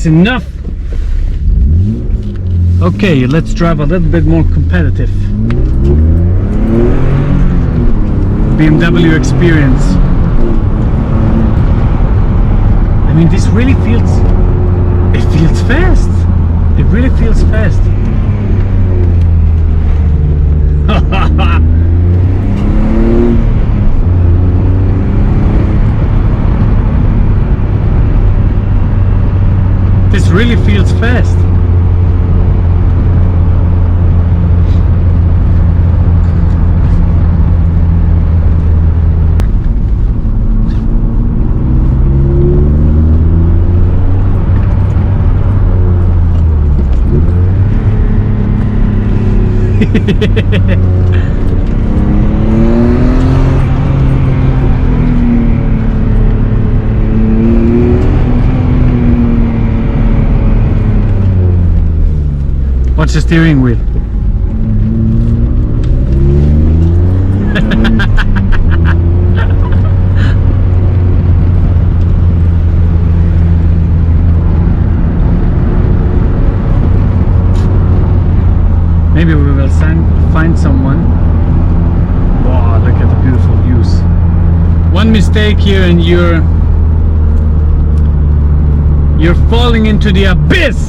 It's enough. Okay, let's drive a little bit more competitive. BMW experience. I mean, this really feels, it feels fast. It really feels fast. This really feels fast. Watch the steering wheel. Maybe we will find someone. Wow, look at the beautiful views. One mistake here and you're falling into the abyss.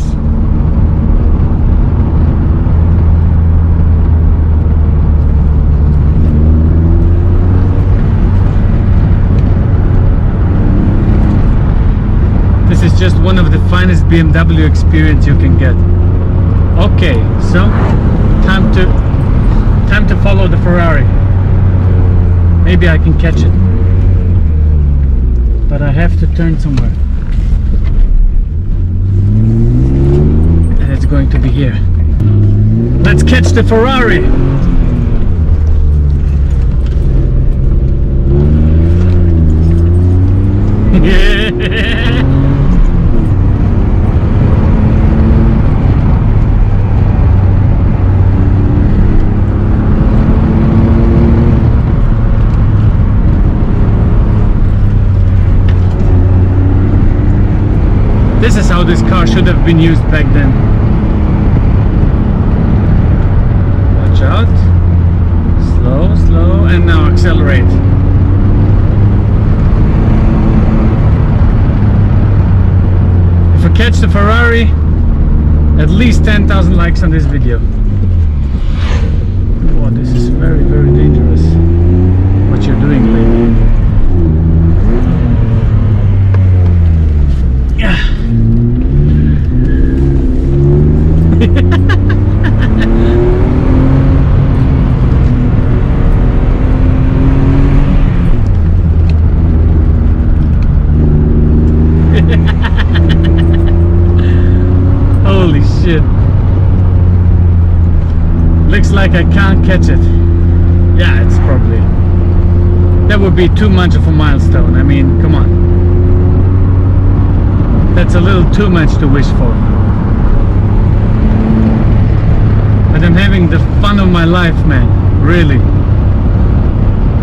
This is just one of the finest BMW experience you can get. Okay, so time to follow the Ferrari. Maybe I can catch it, but I have to turn somewhere, and it's going to be here. Let's catch the Ferrari. This is how this car should have been used back then. Watch out. Slow, slow, and now accelerate. If I catch the Ferrari, at least 10,000 likes on this video. Oh, this is very, very dangerous. What you're doing, lady. Yeah. Holy shit. Looks like I can't catch it. Yeah, it's probably, that would be too much of a milestone. I mean, come on. That's a little too much to wish for. But I'm having the fun of my life, man. Really.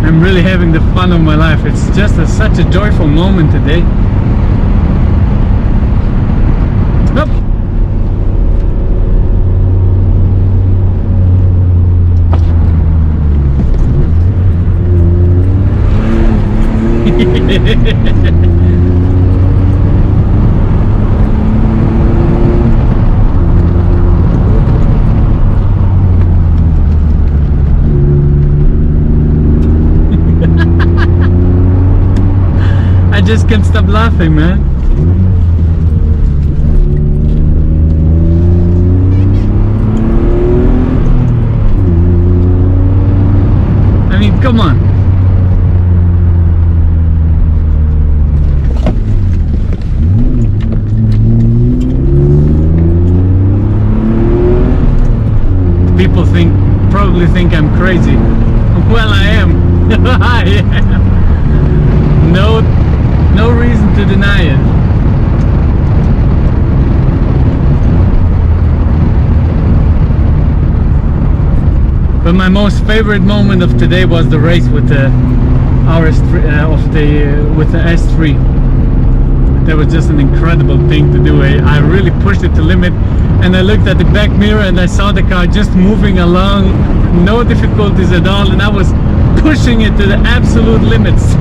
I'm really having the fun of my life. It's just such a joyful moment today. Up. I just can't stop laughing, man. I mean, come on. People probably think I'm crazy. Well, I am. I am. No reason to deny it. But my most favorite moment of today was the race with the RS3 with the S3, that was just an incredible thing to do. I really pushed it to limit, and I looked at the back mirror and I saw the car just moving along, no difficulties at all, and I was pushing it to the absolute limits.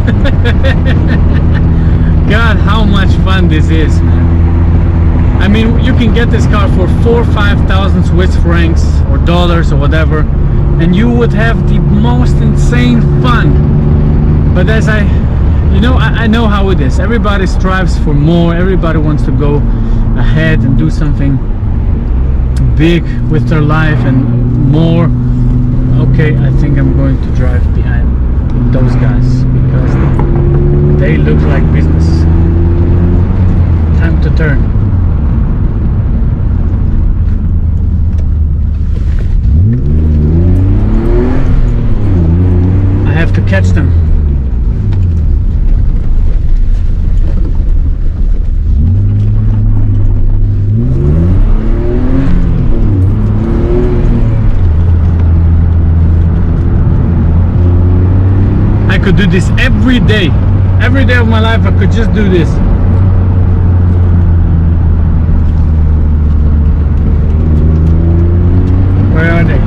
God, how much fun this is, man. I mean, you can get this car for 4,000 or 5,000 Swiss francs or dollars or whatever, and you would have the most insane fun. But as I know how it is. Everybody strives for more. Everybody wants to go ahead and do something big with their life and more. Okay, I think I'm going to drive behind those guys because they look like business. Time to turn. I have to catch them. I could do this every day of my life. I could just do this. Where are they?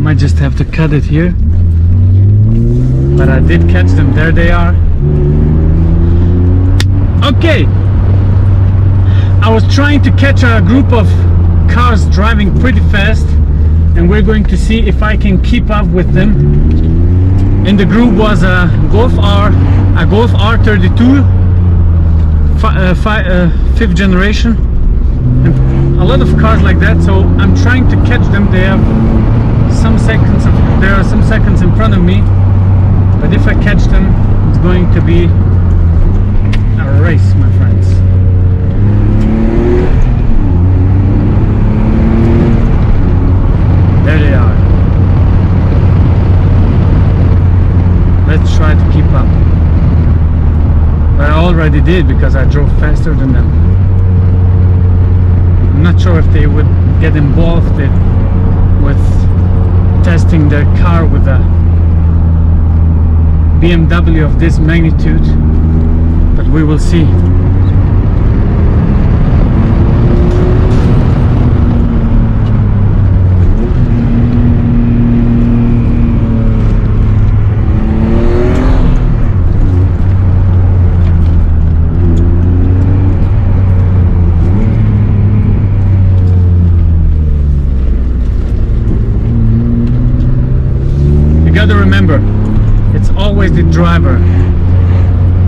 I just have to cut it here, but I did catch them. There they are. Okay, I was trying to catch a group of cars driving pretty fast, and we're going to see if I can keep up with them. In the group was a Golf R32 fifth generation, and a lot of cars like that. So I'm trying to catch them. There are some seconds in front of me, but if I catch them, it's going to be a race, my friends. There they are. Let's try to keep up. But I already did because I drove faster than them. I'm not sure if they would get involved with testing their car with a BMW of this magnitude, but we will see. Remember, it's always the driver,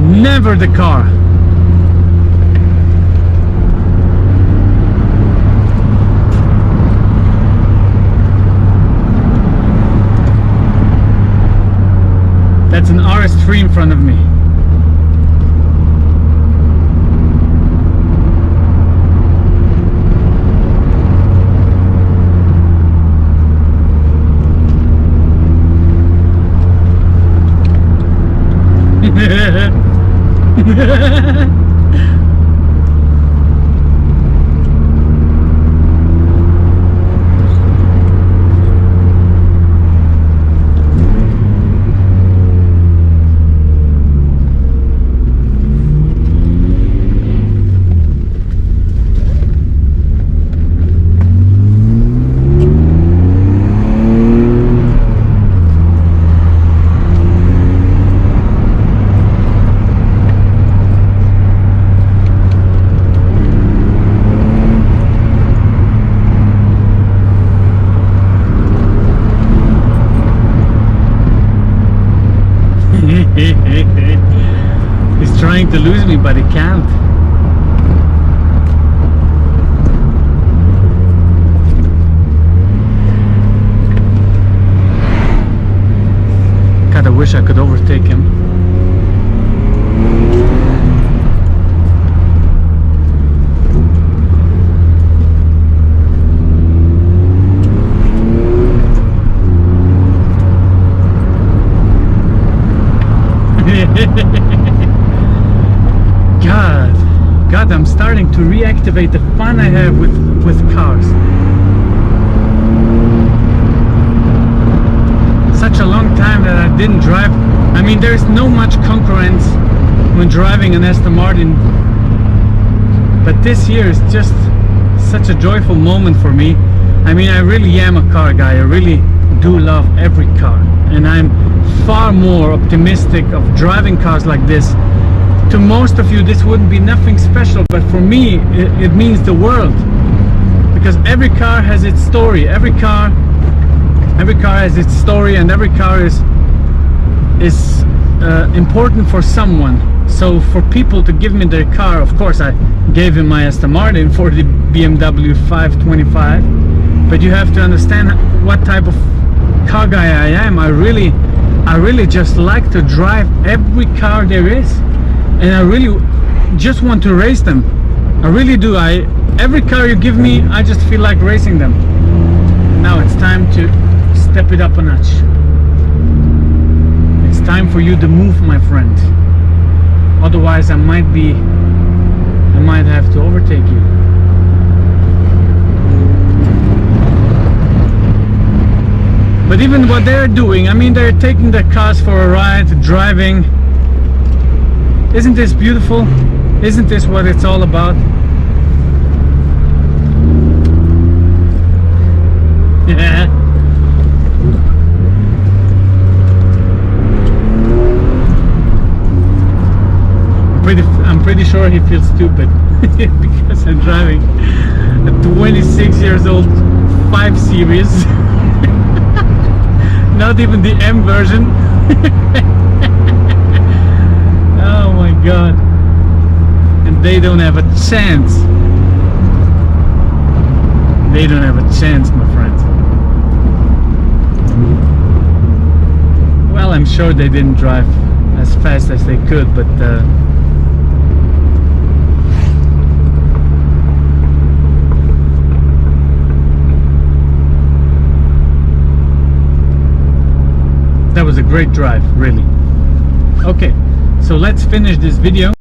never the car. That's an RS3 in front of me. He's trying to lose me, but he can't. God, I wish I could overtake him. God, I'm starting to reactivate the fun I have with cars. Such a long time that I didn't drive. I mean, there's no much concurrence when driving an Aston Martin, but this year is just such a joyful moment for me. I mean, I really am a car guy. I really do love every car, and I'm far more optimistic of driving cars like this. To most of you this wouldn't be nothing special, but for me it means the world, because every car has its story. Every car has its story, and every car is important for someone. So for people to give me their car, of course I gave him my Aston Martin for the BMW 525, but you have to understand what type of car guy I am. I really just like to drive every car there is, and I really just want to race them. I really do. Every car you give me, I just feel like racing them. Now it's time to step it up a notch. It's time for you to move, my friend. Otherwise I might have to overtake you. But even what they're doing, I mean, they're taking their cars for a ride, driving. Isn't this beautiful? Isn't this what it's all about? Yeah. I'm pretty sure he feels stupid because I'm driving a 26 years old 5 Series. Not even the M version. Oh my god. And they don't have a chance. They don't have a chance, my friends. Well, I'm sure they didn't drive as fast as they could, but that was a great drive, really. Okay, so let's finish this video.